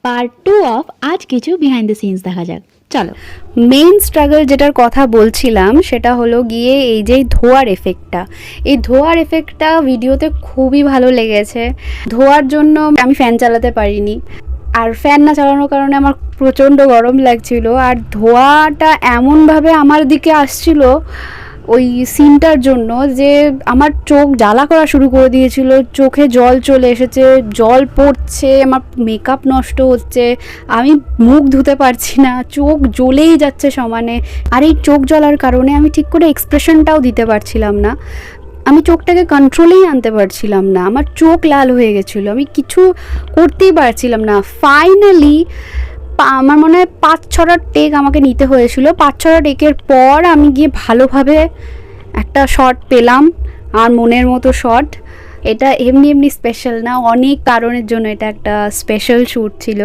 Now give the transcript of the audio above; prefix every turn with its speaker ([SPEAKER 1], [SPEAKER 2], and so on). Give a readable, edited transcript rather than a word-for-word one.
[SPEAKER 1] Part 2 of আজ কিছু behind the scenes দেখা যাক। চলো,
[SPEAKER 2] মেইন স্ট্রাগল যেটার কথা বলছিলাম সেটা হলো গিয়ে এই যে ধোঁয়ার এফেক্টটা। এই ধোঁয়ার এফেক্টটা ভিডিওতে খুবই ভালো লেগেছে। ধোঁয়ার জন্য আমি ফ্যান চালাতে পারিনি, আর ফ্যান না চালানোর কারণে আমার প্রচণ্ড গরম লাগছিল, আর ধোঁয়াটা এমনভাবে আমার দিকে আসছিল ওই সিনটার জন্য যে আমার চোখ জ্বালা করা শুরু করে দিয়েছিল, চোখে জল চলে এসেছে, জল পড়ছে, আমার মেকআপ নষ্ট হচ্ছে, আমি মুখ ধুতে পারছি না, চোখ জ্বলেই যাচ্ছে সমানে। আর এই চোখ জ্বলার কারণে আমি ঠিক করে এক্সপ্রেশনটাও দিতে পারছিলাম না, আমি চোখটাকে কন্ট্রোলেই আনতে পারছিলাম না, আমার চোখ লাল হয়ে গেছিলো, আমি কিছু করতেই পারছিলাম না। ফাইনালি আমার মনে হয় 5-6টা টেক আমাকে নিতে হয়েছিল। 5-6টা টেকের পর আমি গিয়ে ভালোভাবে একটা শট পেলাম, আর মনের মতো শট। এটা এমনি এমনি স্পেশাল না, অনেক কারণের জন্য এটা একটা স্পেশাল শ্যুট ছিল।